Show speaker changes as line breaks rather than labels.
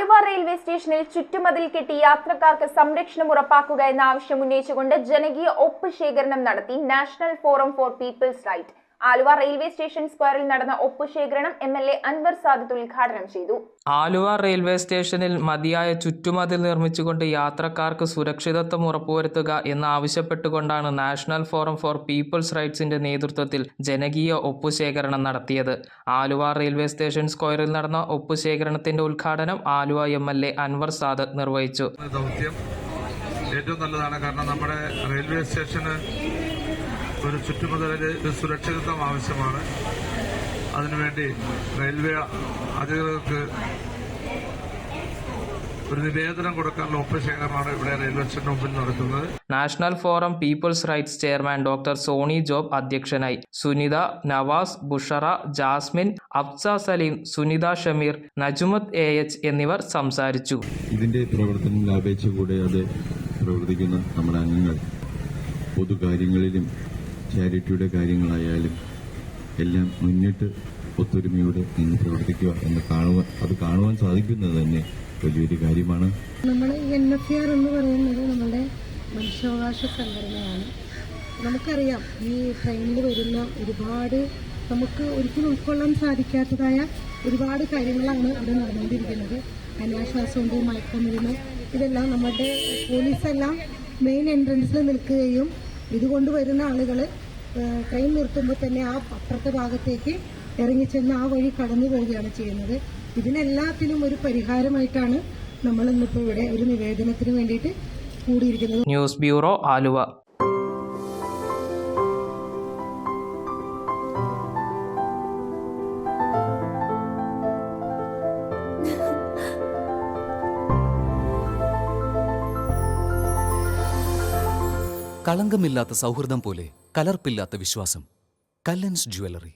Aluva railway സ്റ്റേഷനിൽ ചുറ്റുമതിൽ കെട്ടി യാത്രക്കാർക്ക് സംരക്ഷണം ഉറപ്പാക്കുക എന്ന ആവശ്യം ഉന്നയിച്ചുകൊണ്ട് ജനകീയ ഒപ്പ് ശേഖരണം നടത്തി national forum for people's right. Aluva railway station സ്ക്വയറിൽ നടന്ന ഒപ്പുശേഖരണം MLA അൻവർ സാദത്ത് ഉദ്ഘാടനം ചെയ്തു.
ആലുവ റെയിൽവേ സ്റ്റേഷനിൽ മതിയായ ചുറ്റുമതിൽ നിർമ്മിച്ചുകൊണ്ട് യാത്രക്കാർക്ക് സുരക്ഷിതത്വം ഉറപ്പുവരുത്തുക എന്നാവശ്യപ്പെട്ടുകൊണ്ടാണ് നാഷണൽ ഫോറം ഫോർ പീപ്പിൾസ് റൈറ്റ്സിന്റെ നേതൃത്വത്തിൽ ജനകീയ ഒപ്പുശേഖരണം നടത്തിയത്. ആലുവ റെയിൽവേ സ്റ്റേഷൻ സ്ക്വയറിൽ നടന്ന ഒപ്പുശേഖരണത്തിന്റെ ഉദ്ഘാടനം ആലുവ MLA അൻവർ സാദത്ത് നിർവഹിച്ചു.
ഏറ്റവും നല്ലതാണ്, കാരണം നമ്മുടെ റെയിൽവേ സ്റ്റേഷന് ഒരു ചുറ്റുമതിലിൽ സുരക്ഷിതത്വം ആവശ്യമാണ്. അതിനുവേണ്ടി റെയിൽവേ അധികൃതർക്ക് ഒരു നിവേദനം കൊടുക്കാനുള്ള ഒപ്പുശേഖരണമാണ് ഇവിടെ റെയിൽവേ സ്റ്റേഷന് മുമ്പിൽ നടത്തുന്നത്.
National forum people's rights chairman doctor Sony Job അധ്യക്ഷനായി. സുനിത, നവാസ്, ബുഷറ, ജാസ്മിൻ, അഫ്സ സലീം, സുനിത ഷമീർ, നജുമത്ത് AH എന്നിവർ സംസാരിച്ചു.
ഇതിന്റെ പ്രവർത്തനം ലാഭേച്ഛകൂടാതെ പ്രവർത്തിക്കുന്ന നമ്മുടെ അംഗങ്ങൾ പൊതുകാര്യങ്ങളിലും ചാരിറ്റിയുടെ കാര്യങ്ങളായാലും എല്ലാം മുന്നിട്ട് ഒത്തൊരുമയോടെ നിന്ന് പ്രവർത്തിക്കുക എന്ന് കാണുവാൻ സാധിക്കുന്നത് തന്നെ വലിയൊരു കാര്യമാണ്.
നമ്മൾ NFR എന്ന് പറയുന്നത് നമ്മുടെ മനുഷ്യാവകാശ സംഘടനയാണ്. നമുക്കറിയാം, ഈ ട്രെയിനിൽ വരുന്ന ഒരുപാട് നമുക്ക് ഒരിക്കലും ഉൾക്കൊള്ളാൻ സാധിക്കാത്തതായ ഒരുപാട് കാര്യങ്ങളാണ് ഇവിടെ നടന്നുകൊണ്ടിരിക്കുന്നത്. അനാശ്വാസമുണ്ട്, മയക്കുമരുന്ന്, ഇതെല്ലാം നമ്മുടെ പോലീസെല്ലാം മെയിൻ എൻട്രൻസിൽ നിൽക്കുകയും ഇതുകൊണ്ട് വരുന്ന ആളുകൾ ട്രെയിൻ നിർത്തുമ്പോൾ തന്നെ ആ അപ്പുറത്തെ ഭാഗത്തേക്ക് ഇറങ്ങിച്ചെന്ന് ആ വഴി കടന്നു പോവുകയാണ് ചെയ്യുന്നത്. ഇതിനെല്ലാത്തിനും ഒരു പരിഹാരമായിട്ടാണ് നമ്മൾ ഇന്നിപ്പോൾ ഇവിടെ ഒരു നിവേദനത്തിന് വേണ്ടിയിട്ട് കൂടിയിരിക്കുന്നത്.
News bureau, Aluva.
കളങ്കമില്ലാത്ത സൗഹൃദം പോലെ കലർപ്പില്ലാത്ത വിശ്വാസം. കല്ലൻസ് ജ്വല്ലറി.